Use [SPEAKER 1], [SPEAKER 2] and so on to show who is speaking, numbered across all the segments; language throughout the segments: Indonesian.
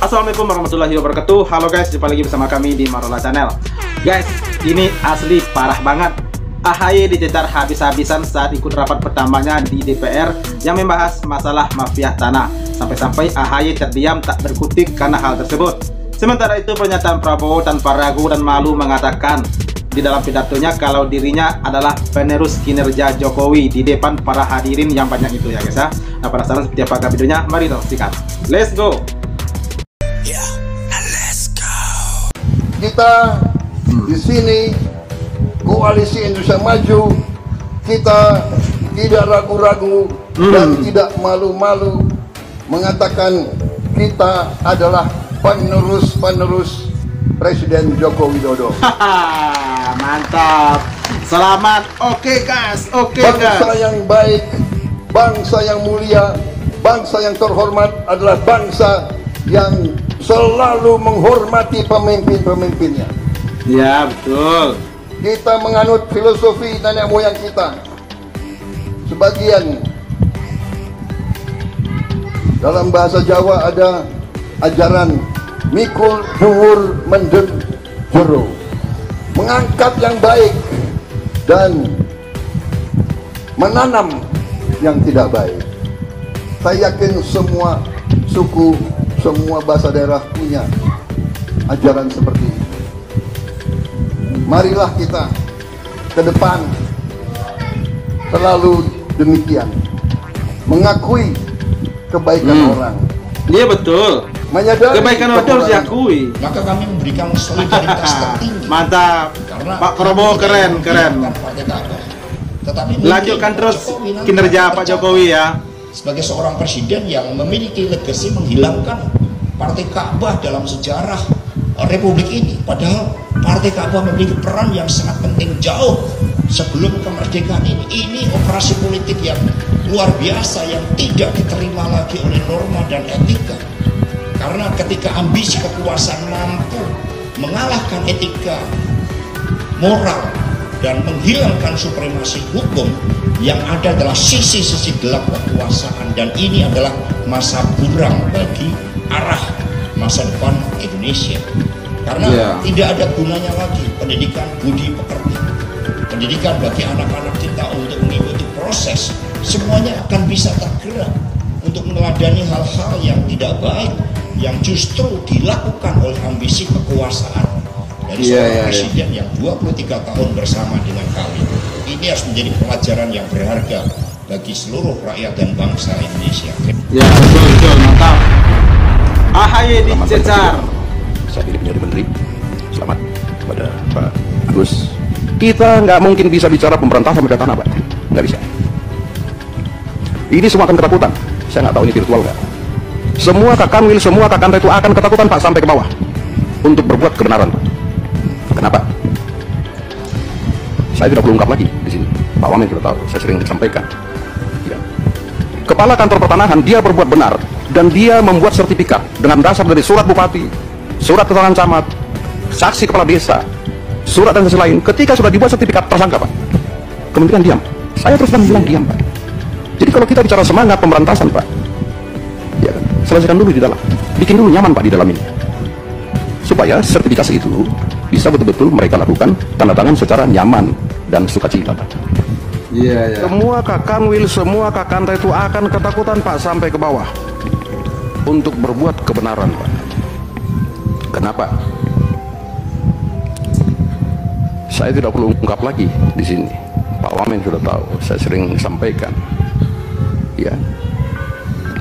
[SPEAKER 1] Assalamualaikum warahmatullahi wabarakatuh. Halo guys, jumpa lagi bersama kami di Marola Channel. Guys, ini asli parah banget. AHY dicecar habis-habisan saat ikut rapat pertamanya di DPR yang membahas masalah mafia tanah. Sampai-sampai AHY terdiam tak berkutik karena hal tersebut. Sementara itu pernyataan Prabowo tanpa ragu dan malu mengatakan di dalam pidatonya kalau dirinya adalah penerus kinerja Jokowi di depan para hadirin yang banyak itu ya guys ya. Nah, penasaran seperti apakah videonya? Mari kita saksikan. Let's go.
[SPEAKER 2] Kita di sini Koalisi Indonesia Maju, kita tidak ragu-ragu dan tidak malu-malu mengatakan kita adalah penerus Presiden Joko Widodo.
[SPEAKER 1] Mantap, selamat. Oke guys,
[SPEAKER 2] Bangsa yang baik, bangsa yang mulia, bangsa yang terhormat adalah bangsa yang selalu menghormati pemimpin-pemimpinnya.
[SPEAKER 1] Ya betul.
[SPEAKER 2] Kita menganut filosofi nenek moyang kita. Sebagian dalam bahasa Jawa ada ajaran mikul dhuwur mendem jero, mengangkat yang baik dan menanam yang tidak baik. Saya yakin semua suku, semua bahasa daerah punya ajaran seperti ini. Marilah kita ke depan selalu demikian, mengakui kebaikan orang.
[SPEAKER 1] Iya betul.
[SPEAKER 2] Menyadari
[SPEAKER 1] kebaikan orang harus diakui.
[SPEAKER 3] Maka kami memberikan solidaritas tertinggi.
[SPEAKER 1] Mantap.
[SPEAKER 3] Karena
[SPEAKER 1] Pak Prabowo keren.
[SPEAKER 3] Tetapi
[SPEAKER 1] Lanjutkan terus kinerja Pak Jokowi ya.
[SPEAKER 3] Sebagai seorang presiden yang memiliki legasi menghilangkan Partai Ka'bah dalam sejarah Republik ini, padahal Partai Ka'bah memiliki peran yang sangat penting jauh sebelum kemerdekaan ini. Ini operasi politik yang luar biasa yang tidak diterima lagi oleh norma dan etika. Karena ketika ambisi kekuasaan mampu mengalahkan etika, moral, dan menghilangkan supremasi hukum, yang ada adalah sisi-sisi gelap kekuasaan, dan ini adalah masa buram bagi arah masa depan Indonesia. Karena tidak ada gunanya lagi pendidikan budi pekerti, pendidikan bagi anak-anak kita untuk mengikuti proses, semuanya akan bisa tergerak untuk meneladani hal-hal yang tidak baik yang justru dilakukan oleh ambisi kekuasaan dari seorang presiden yang 23 tahun bersama dengan kami. Ini harus menjadi pelajaran yang berharga bagi seluruh rakyat dan bangsa Indonesia.
[SPEAKER 1] Ya betul, mantap. AHY dicecar.
[SPEAKER 4] Saat ini menjadi menteri. Selamat kepada Pak Agus. Kita nggak mungkin bisa bicara pemberantasan mafia tanah, Pak. Nggak bisa. Ini semua akan ketakutan. Saya nggak tahu ini virtual nggak. Semua kakanwil, semua kakanta itu akan ketakutan, Pak, sampai ke bawah untuk berbuat kebenaran, Pak. Kenapa? Saya tidak perlu ungkap lagi di sini. Pak Wamen sudah tahu. Saya sering sampaikan. Ya. Kepala kantor pertanahan dia berbuat benar dan dia membuat sertifikat dengan dasar dari surat bupati, surat keterangan camat, saksi kepala desa, surat dan lain. Ketika sudah dibuat sertifikat tersangka, Pak, kementerian diam. Saya terus bilang diam, Pak. Jadi kalau kita bicara semangat pemberantasan, Pak, ya kan, selesaikan dulu di dalam, bikin dulu nyaman, Pak, di dalam ini, supaya sertifikasi itu bisa betul-betul mereka lakukan tanda tangan secara nyaman dan sukacita, Pak.
[SPEAKER 1] Iya.
[SPEAKER 4] Semua kakanwil, semua kakanta itu akan ketakutan, Pak, sampai ke bawah untuk berbuat kebenaran, Pak. Kenapa? Saya tidak perlu ungkap lagi di sini. Pak Wamen sudah tahu. Saya sering sampaikan. Ya.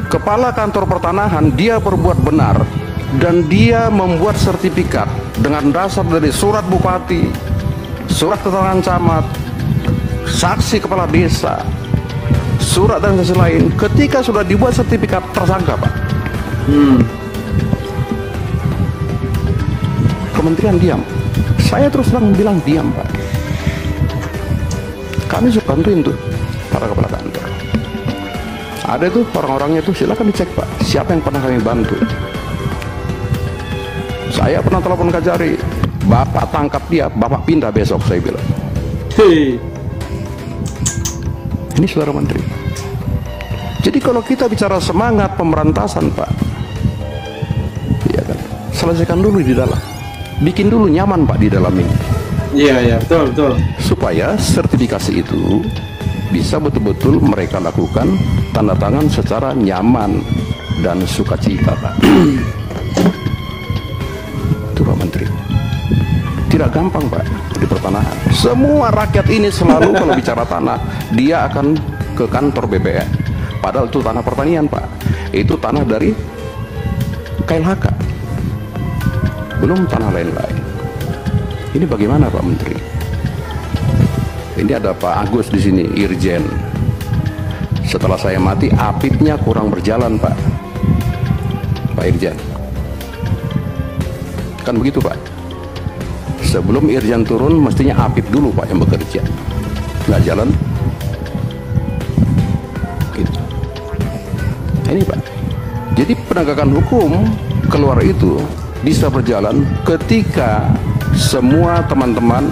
[SPEAKER 4] Kepala kantor pertanahan dia berbuat benar dan dia membuat sertifikat dengan dasar dari surat bupati, surat keterangan camat, saksi kepala desa, surat dan lain. Ketika sudah dibuat sertifikat tersangka, Pak, kementerian diam. Saya terus terang bilang diam, Pak. Kami suka bantuin tuh para kepala kantor. Ada tuh orang-orangnya tuh, silakan dicek, Pak, siapa yang pernah kami bantu. Saya pernah telepon Kajari, Bapak tangkap dia, Bapak pindah besok, saya bilang. Ini saudara menteri. Jadi kalau kita bicara semangat pemberantasan, Pak, ya, selesaikan dulu di dalam. Bikin dulu nyaman Pak di dalam ini.
[SPEAKER 1] Iya, betul.
[SPEAKER 4] Supaya sertifikasi itu bisa betul-betul mereka lakukan tanda tangan secara nyaman dan sukacita, Pak. Itu Pak Menteri. Tidak gampang Pak di pertanahan. Semua rakyat ini selalu kalau bicara tanah, dia akan ke kantor BPN. Padahal itu tanah pertanian Pak. Itu tanah dari KLHK. Belum tanah lain-lain. Ini bagaimana Pak Menteri? Ini ada Pak Agus di sini, Irjen. Setelah saya mati, apipnya kurang berjalan Pak. Pak Irjen. Kan begitu Pak. Sebelum Irjen turun, mestinya apip dulu Pak yang bekerja. Nggak jalan. Gitu. Ini Pak. Jadi penegakan hukum keluar itu bisa berjalan ketika semua teman-teman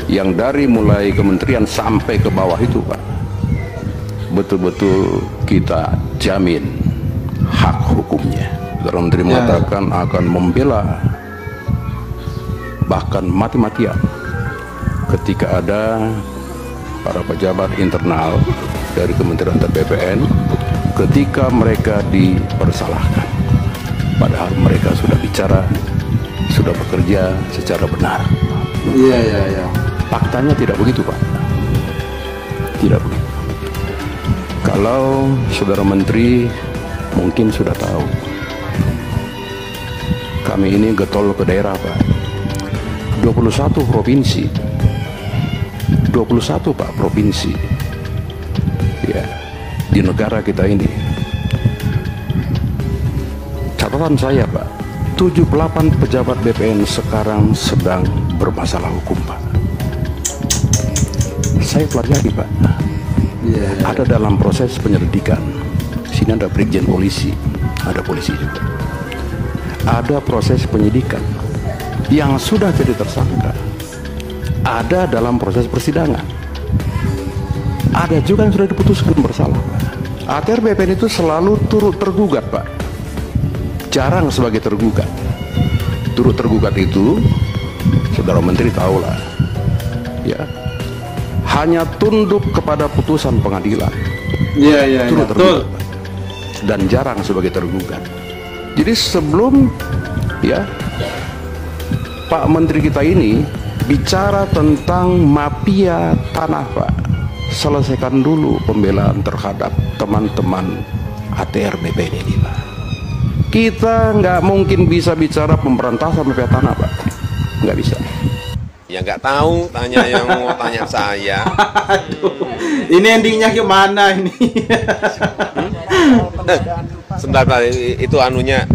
[SPEAKER 4] yang dari mulai kementerian sampai ke bawah itu Pak, betul-betul kita jamin hak hukumnya. Saudara Menteri mengatakan akan membela bahkan mati-matian ketika ada para pejabat internal dari Kementerian atau BPN ketika mereka dipersalahkan. Padahal mereka sudah bicara, sudah bekerja secara benar.
[SPEAKER 1] Iya.
[SPEAKER 4] Faktanya tidak begitu Pak. Tidak begitu. Kalau Saudara Menteri mungkin sudah tahu, kami ini getol ke daerah Pak. 21 provinsi. 21 Pak provinsi. Ya, di negara kita ini. Catatan saya Pak, 78 pejabat BPN sekarang sedang bermasalah hukum Pak. Saya pelajari Pak. Ada dalam proses penyelidikan. Sini ada Brigjen Polisi, ada polisi juga. Ada proses penyidikan yang sudah jadi tersangka. Ada dalam proses persidangan. Ada juga yang sudah diputuskan bersalah Pak. ATR BPN itu selalu turut tergugat Pak. Jarang sebagai tergugat. Turut tergugat itu Saudara Menteri tahulah ya, hanya tunduk kepada putusan pengadilan.
[SPEAKER 1] Iya,
[SPEAKER 4] turut
[SPEAKER 1] betul.
[SPEAKER 4] tergugat dan jarang sebagai tergugat. Jadi sebelum ya Pak Menteri kita ini bicara tentang mafia tanah Pak, selesaikan dulu pembelaan terhadap teman-teman ATR BPN ini Pak. Kita nggak mungkin bisa bicara pemberantasan mafia tanah Pak, nggak bisa.
[SPEAKER 5] Ya nggak tahu, tanya yang mau tanya saya.
[SPEAKER 1] Aduh, ini endingnya gimana ini?
[SPEAKER 5] Sebentar, itu anunya.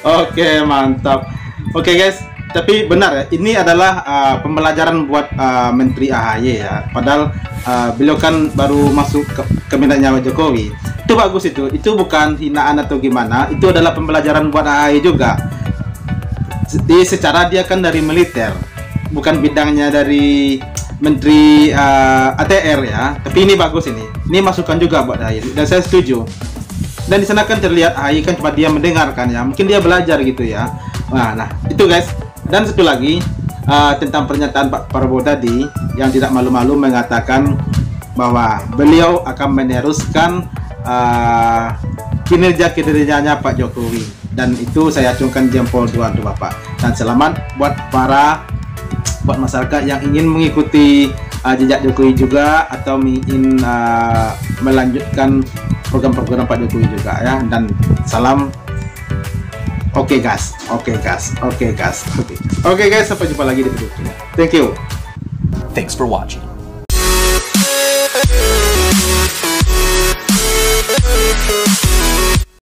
[SPEAKER 1] Oke, mantap. Oke guys, tapi benar ya, ini adalah pembelajaran buat Menteri AHY ya. Padahal beliau kan baru masuk ke kabinetnya Pak Jokowi. Itu bagus itu bukan hinaan atau gimana. Itu adalah pembelajaran buat AHY juga. Secara dia kan dari militer, bukan bidangnya dari Menteri ATR ya. Tapi ini bagus ini. Ini masukan juga buat AHY dan saya setuju. Dan di sana kan terlihat AHY kan cuma dia mendengarkan ya. Mungkin dia belajar gitu ya. Nah itu guys. Dan satu lagi tentang pernyataan Pak Prabowo tadi yang tidak malu-malu mengatakan bahwa beliau akan meneruskan kinerjanya Pak Jokowi, dan itu saya acungkan jempol dua untuk Bapak, dan selamat buat masyarakat yang ingin mengikuti jejak Jokowi juga atau ingin melanjutkan program-program Pak Jokowi juga ya. Dan salam. Oke guys, sampai jumpa lagi di video. Thank you.
[SPEAKER 6] Thanks for watching.